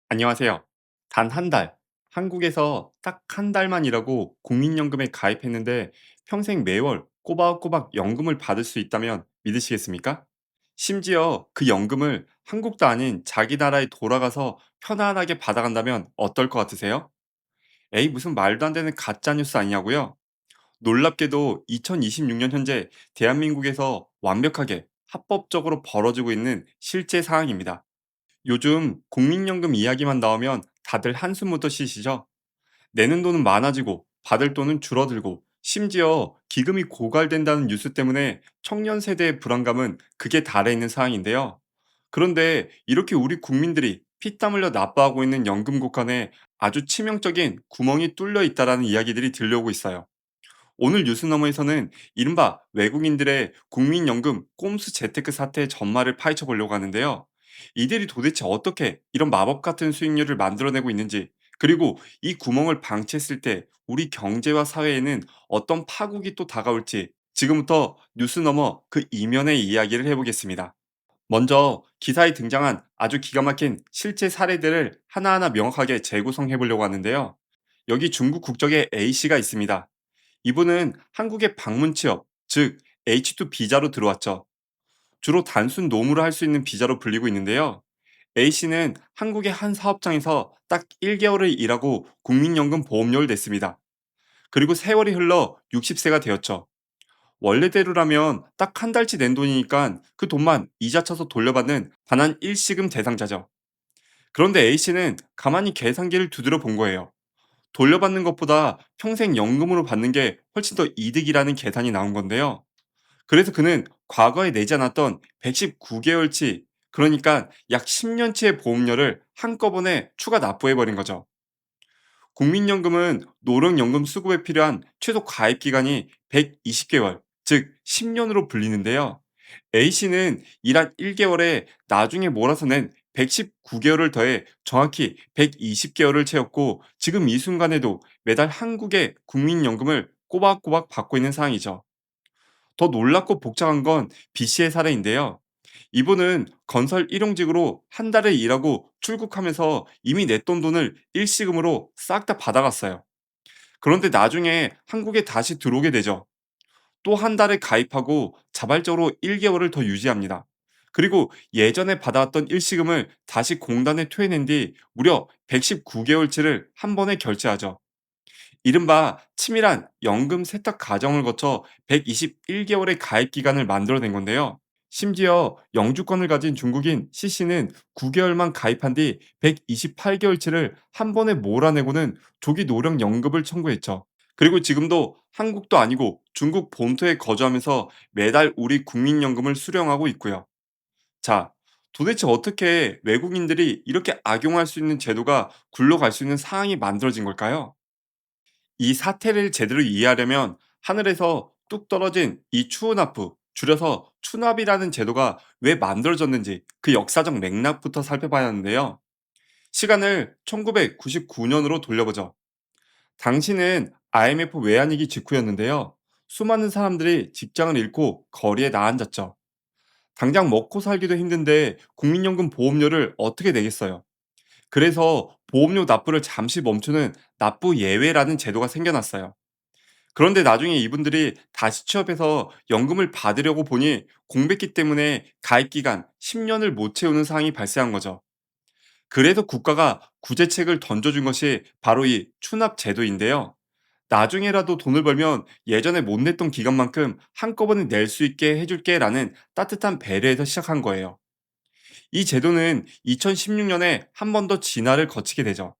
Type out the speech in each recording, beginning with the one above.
안녕하세요. 단 한 달, 한국에서 딱 한 달만 일하고 국민연금에 가입했는데 평생 매월 꼬박꼬박 연금을 받을 수 있다면 믿으시겠습니까? 심지어 그 연금을 한국도 아닌 자기 나라에 돌아가서 편안하게 받아간다면 어떨 것 같으세요? 에이, 무슨 말도 안 되는 가짜 뉴스 아니냐고요? 놀랍게도 2026년 현재 대한민국에서 완벽하게 합법적으로 벌어지고 있는 실제 상황입니다. 요즘 국민연금 이야기만 나오면 다들 한숨부터 쉬시죠? 내는 돈은 많아지고 받을 돈은 줄어들고 심지어 기금이 고갈된다는 뉴스 때문에 청년 세대의 불안감은 극에 달해 있는 상황인데요. 그런데 이렇게 우리 국민들이 피땀 흘려 납부하고 있는 연금 국간에 아주 치명적인 구멍이 뚫려 있다라는 이야기들이 들려오고 있어요. 오늘 뉴스너머에서는 이른바 외국인들의 국민연금 꼼수 재테크 사태의 전말을 파헤쳐 보려고 하는데요. 이들이 도대체 어떻게 이런 마법 같은 수익률을 만들어내고 있는지, 그리고 이 구멍을 방치했을 때 우리 경제와 사회에는 어떤 파국이 또 다가올지 지금부터 뉴스너머 그 이면의 이야기를 해보겠습니다. 먼저 기사에 등장한 아주 기가 막힌 실제 사례들을 하나하나 명확하게 재구성해 보려고 하는데요. 여기 중국 국적의 A씨가 있습니다. 이분은 한국의 방문 취업, 즉 H2 비자로 들어왔죠. 주로 단순 노무를 할 수 있는 비자로 불리고 있는데요. A씨는 한국의 한 사업장에서 딱 1개월을 일하고 국민연금 보험료를 냈습니다. 그리고 세월이 흘러 60세가 되었죠. 원래대로라면 딱 한 달치 낸 돈이니까 그 돈만 이자 쳐서 돌려받는 단한 일시금 대상자죠. 그런데 A씨는 가만히 계산기를 두드려 본 거예요. 돌려받는 것보다 평생 연금으로 받는 게 훨씬 더 이득이라는 계산이 나온 건데요. 그래서 그는 과거에 내지 않았던 119개월치, 그러니까 약 10년치의 보험료를 한꺼번에 추가 납부해버린 거죠. 국민연금은 노령연금 수급에 필요한 최소 가입 기간이 120개월, 즉 10년으로 불리는데요. A씨는 일한 1개월에 나중에 몰아서 낸 119개월을 더해 정확히 120개월을 채웠고 지금 이 순간에도 매달 한국의 국민연금을 꼬박꼬박 받고 있는 상황이죠. 더 놀랍고 복잡한 건 B씨의 사례인데요. 이분은 건설 일용직으로 한 달을 일하고 출국하면서 이미 냈던 돈을 일시금으로 싹 다 받아갔어요. 그런데 나중에 한국에 다시 들어오게 되죠. 또 한 달에 가입하고 자발적으로 1개월을 더 유지합니다. 그리고 예전에 받아왔던 일시금을 다시 공단에 토해낸 뒤 무려 119개월치를 한 번에 결제하죠. 이른바 치밀한 연금 세탁 과정을 거쳐 121개월의 가입 기간을 만들어낸 건데요. 심지어 영주권을 가진 중국인 C씨는 9개월만 가입한 뒤 128개월치를 한 번에 몰아내고는 조기 노령 연금을 청구했죠. 그리고 지금도 한국도 아니고 중국 본토에 거주하면서 매달 우리 국민연금을 수령하고 있고요. 자, 도대체 어떻게 외국인들이 이렇게 악용할 수 있는 제도가 굴러갈 수 있는 상황이 만들어진 걸까요? 이 사태를 제대로 이해하려면 하늘에서 뚝 떨어진 이 추호납부, 줄여서 추납이라는 제도가 왜 만들어졌는지 그 역사적 맥락부터 살펴봐야 하는데요. 시간을 1999년으로 돌려보죠. 당시는 IMF 외환위기 직후였는데요. 수많은 사람들이 직장을 잃고 거리에 나앉았죠. 당장 먹고 살기도 힘든데 국민연금 보험료를 어떻게 내겠어요? 그래서 보험료 납부를 잠시 멈추는 납부 예외라는 제도가 생겨났어요. 그런데 나중에 이분들이 다시 취업해서 연금을 받으려고 보니 공백기 때문에 가입 기간 10년을 못 채우는 상황이 발생한 거죠. 그래서 국가가 구제책을 던져준 것이 바로 이 추납 제도인데요. 나중에라도 돈을 벌면 예전에 못 냈던 기간만큼 한꺼번에 낼 수 있게 해줄게라는 따뜻한 배려에서 시작한 거예요. 이 제도는 2016년에 한 번 더 진화를 거치게 되죠.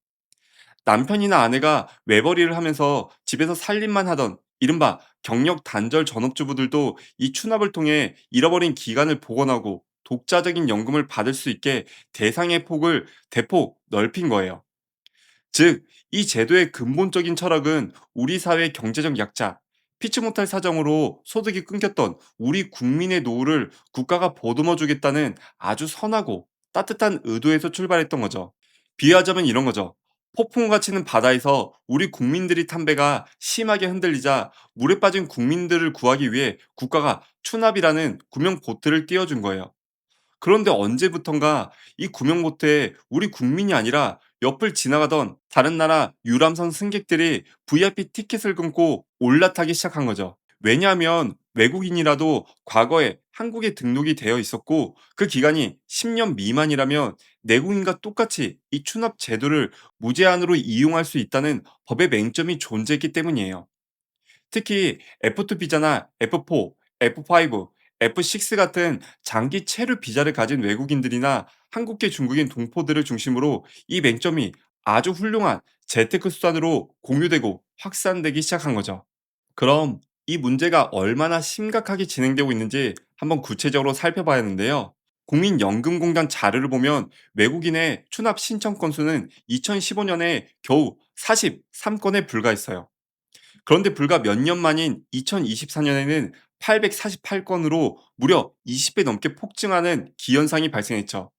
남편이나 아내가 외벌이를 하면서 집에서 살림만 하던 이른바 경력 단절 전업주부들도 이 추납을 통해 잃어버린 기간을 복원하고 독자적인 연금을 받을 수 있게 대상의 폭을 대폭 넓힌 거예요. 즉, 이 제도의 근본적인 철학은 우리 사회의 경제적 약자, 피치 못할 사정으로 소득이 끊겼던 우리 국민의 노후를 국가가 보듬어 주겠다는 아주 선하고 따뜻한 의도에서 출발했던 거죠. 비유하자면 이런 거죠. 폭풍우가 치는 바다에서 우리 국민들이 탄 배가 심하게 흔들리자 물에 빠진 국민들을 구하기 위해 국가가 추납이라는 구명 보트를 띄워준 거예요. 그런데 언제부턴가 이 구명보트에 우리 국민이 아니라 옆을 지나가던 다른 나라 유람선 승객들이 VIP 티켓을 끊고 올라타기 시작한 거죠. 왜냐하면 외국인이라도 과거에 한국에 등록이 되어 있었고 그 기간이 10년 미만이라면 내국인과 똑같이 이 추납 제도를 무제한으로 이용할 수 있다는 법의 맹점이 존재했기 때문이에요. 특히 F2 비자나 F4, F5, F6 같은 장기 체류 비자를 가진 외국인들이나 한국계 중국인 동포들을 중심으로 이 맹점이 아주 훌륭한 재테크 수단으로 공유되고 확산되기 시작한 거죠. 그럼 이 문제가 얼마나 심각하게 진행되고 있는지 한번 구체적으로 살펴봐야 하는데요. 국민연금공단 자료를 보면 외국인의 추납 신청 건수는 2015년에 겨우 43건에 불과했어요. 그런데 불과 몇 년 만인 2024년에는 848건으로 무려 20배 넘게 폭증하는 기현상이 발생했죠.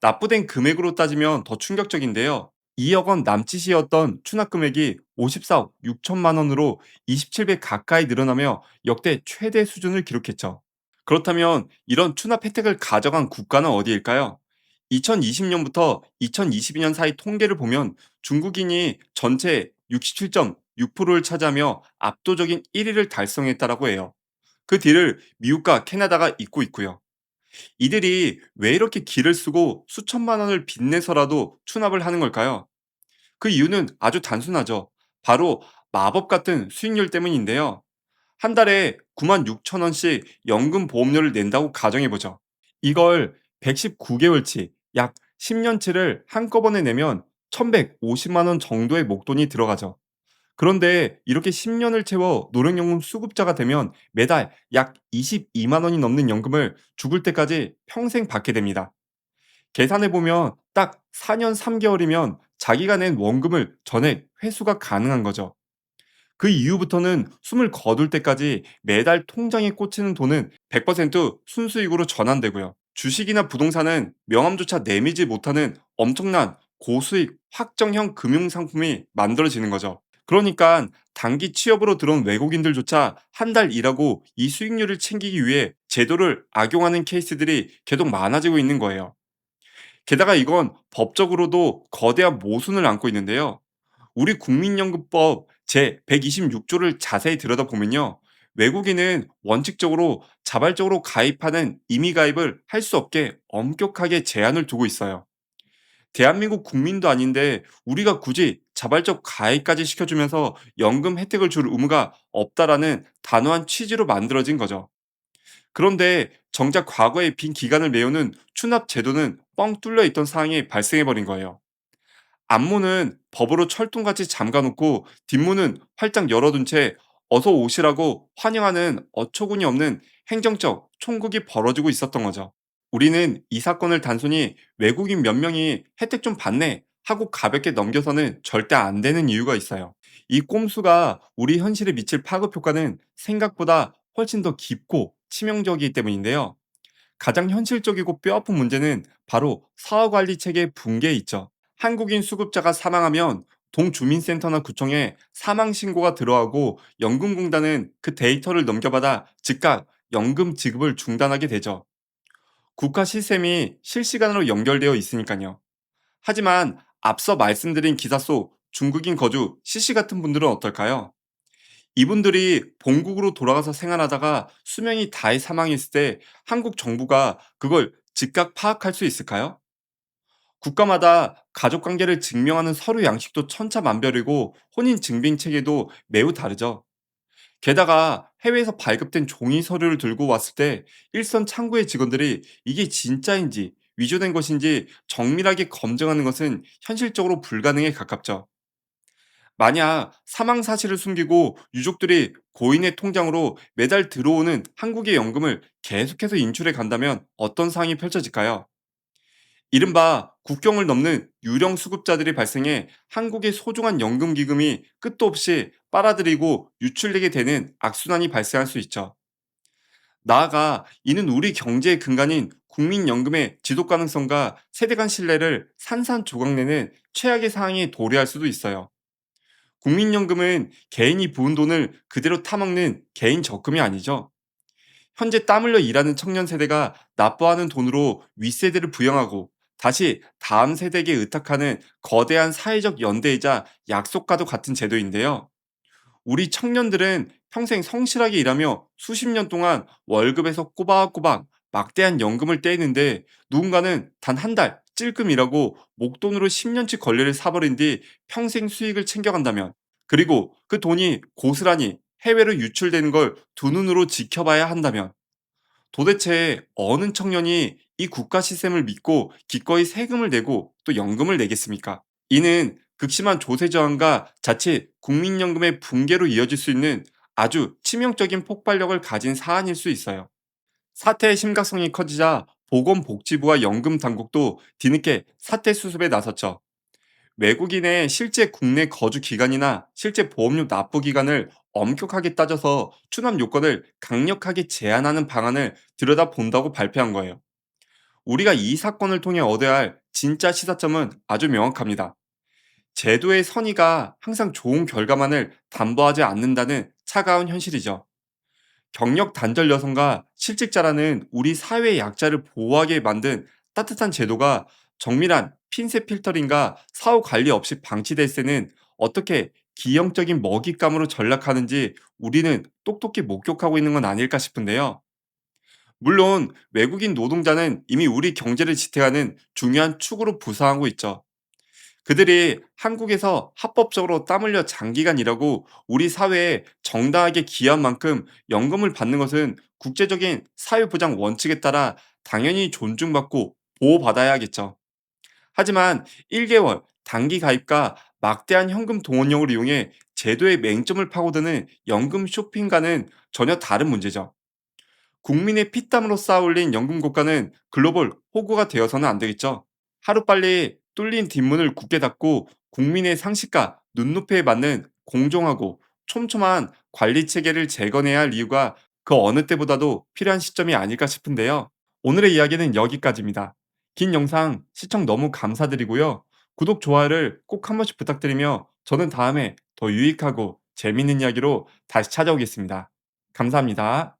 납부된 금액으로 따지면 더 충격적인데요. 2억 원 남짓이었던 추납 금액이 54억 6천만 원으로 27배 가까이 늘어나며 역대 최대 수준을 기록했죠. 그렇다면 이런 추납 혜택을 가져간 국가는 어디일까요? 2020년부터 2022년 사이 통계를 보면 중국인이 전체 67.6%를 차지하며 압도적인 1위를 달성했다라고 해요. 그 뒤를 미국과 캐나다가 잇고 있고요. 이들이 왜 이렇게 기를 쓰고 수천만 원을 빚내서라도 추납을 하는 걸까요? 그 이유는 아주 단순하죠. 바로 마법 같은 수익률 때문인데요. 한 달에 9만 6천 원씩 연금 보험료를 낸다고 가정해보죠. 이걸 119개월치, 약 10년치를 한꺼번에 내면 1150만 원 정도의 목돈이 들어가죠. 그런데 이렇게 10년을 채워 노령연금 수급자가 되면 매달 약 22만 원이 넘는 연금을 죽을 때까지 평생 받게 됩니다. 계산해보면 딱 4년 3개월이면 자기가 낸 원금을 전액 회수가 가능한 거죠. 그 이후부터는 숨을 거둘 때까지 매달 통장에 꽂히는 돈은 100% 순수익으로 전환되고요. 주식이나 부동산은 명함조차 내밀지 못하는 엄청난 고수익 확정형 금융상품이 만들어지는 거죠. 그러니까 단기 취업으로 들어온 외국인들조차 한 달 일하고 이 수익률을 챙기기 위해 제도를 악용하는 케이스들이 계속 많아지고 있는 거예요. 게다가 이건 법적으로도 거대한 모순을 안고 있는데요. 우리 국민연금법 제 126조를 자세히 들여다보면요. 외국인은 원칙적으로 자발적으로 가입하는 임의 가입을 할 수 없게 엄격하게 제한을 두고 있어요. 대한민국 국민도 아닌데 우리가 굳이 자발적 가입까지 시켜주면서 연금 혜택을 줄 의무가 없다라는 단호한 취지로 만들어진 거죠. 그런데 정작 과거의 빈 기간을 메우는 추납 제도는 뻥 뚫려 있던 상황이 발생해버린 거예요. 앞문은 법으로 철통같이 잠가놓고 뒷문은 활짝 열어둔 채 어서 오시라고 환영하는 어처구니 없는 행정적 총국이 벌어지고 있었던 거죠. 우리는 이 사건을 단순히 외국인 몇 명이 혜택 좀 받네 하고 가볍게 넘겨서는 절대 안 되는 이유가 있어요. 이 꼼수가 우리 현실에 미칠 파급 효과는 생각보다 훨씬 더 깊고 치명적이기 때문인데요. 가장 현실적이고 뼈아픈 문제는 바로 사후관리 체계 붕괴에 있죠. 한국인 수급자가 사망하면 동주민센터나 구청에 사망 신고가 들어가고 연금공단은 그 데이터를 넘겨받아 즉각 연금 지급을 중단하게 되죠. 국가 시스템이 실시간으로 연결되어 있으니까요. 하지만 앞서 말씀드린 기사 속 중국인 거주 CC 같은 분들은 어떨까요? 이분들이 본국으로 돌아가서 생활하다가 수명이 다해 사망했을 때 한국 정부가 그걸 즉각 파악할 수 있을까요? 국가마다 가족 관계를 증명하는 서류 양식도 천차만별이고 혼인 증빙 체계도 매우 다르죠. 게다가 해외에서 발급된 종이 서류를 들고 왔을 때 일선 창구의 직원들이 이게 진짜인지 위조된 것인지 정밀하게 검증하는 것은 현실적으로 불가능에 가깝죠. 만약 사망 사실을 숨기고 유족들이 고인의 통장으로 매달 들어오는 한국의 연금을 계속해서 인출해 간다면 어떤 상황이 펼쳐질까요? 이른바 국경을 넘는 유령 수급자들이 발생해 한국의 소중한 연금 기금이 끝도 없이 빨아들이고 유출되게 되는 악순환이 발생할 수 있죠. 나아가 이는 우리 경제의 근간인 국민연금의 지속 가능성과 세대 간 신뢰를 산산조각내는 최악의 상황에 도래할 수도 있어요. 국민연금은 개인이 부은 돈을 그대로 타먹는 개인 적금이 아니죠. 현재 땀 흘려 일하는 청년 세대가 납부하는 돈으로 윗세대를 부양하고 다시 다음 세대에게 의탁하는 거대한 사회적 연대이자 약속과도 같은 제도인데요. 우리 청년들은 평생 성실하게 일하며 수십 년 동안 월급에서 꼬박꼬박 막대한 연금을 떼는데 누군가는 단 한 달 찔끔 일하고 목돈으로 10년치 권리를 사버린 뒤 평생 수익을 챙겨간다면 그리고 그 돈이 고스란히 해외로 유출되는 걸 두 눈으로 지켜봐야 한다면 도대체 어느 청년이 이 국가 시스템을 믿고 기꺼이 세금을 내고 또 연금을 내겠습니까? 이는 극심한 조세 저항과 자칫 국민연금의 붕괴로 이어질 수 있는 아주 치명적인 폭발력을 가진 사안일 수 있어요. 사태의 심각성이 커지자 보건복지부와 연금당국도 뒤늦게 사태 수습에 나섰죠. 외국인의 실제 국내 거주 기간이나 실제 보험료 납부 기간을 엄격하게 따져서 추납 요건을 강력하게 제한하는 방안을 들여다본다고 발표한 거예요. 우리가 이 사건을 통해 얻어야 할 진짜 시사점은 아주 명확합니다. 제도의 선의가 항상 좋은 결과만을 담보하지 않는다는 차가운 현실이죠. 경력 단절 여성과 실직자라는 우리 사회의 약자를 보호하게 만든 따뜻한 제도가 정밀한 핀셋 필터링과 사후 관리 없이 방치될 때는 어떻게 기형적인 먹잇감으로 전락하는지 우리는 똑똑히 목격하고 있는 건 아닐까 싶은데요. 물론 외국인 노동자는 이미 우리 경제를 지탱하는 중요한 축으로 부상하고 있죠. 그들이 한국에서 합법적으로 땀 흘려 장기간 일하고 우리 사회에 정당하게 기여한 만큼 연금을 받는 것은 국제적인 사회보장 원칙에 따라 당연히 존중받고 보호받아야겠죠. 하지만 1개월 단기 가입과 막대한 현금 동원령을 이용해 제도의 맹점을 파고드는 연금 쇼핑과는 전혀 다른 문제죠. 국민의 피땀으로 쌓아올린 연금 국가는 글로벌 호구가 되어서는 안 되겠죠. 하루빨리 뚫린 뒷문을 굳게 닫고 국민의 상식과 눈높이에 맞는 공정하고 촘촘한 관리 체계를 재건해야 할 이유가 그 어느 때보다도 필요한 시점이 아닐까 싶은데요. 오늘의 이야기는 여기까지입니다. 긴 영상 시청 너무 감사드리고요. 구독, 좋아요를 꼭 한 번씩 부탁드리며 저는 다음에 더 유익하고 재밌는 이야기로 다시 찾아오겠습니다. 감사합니다.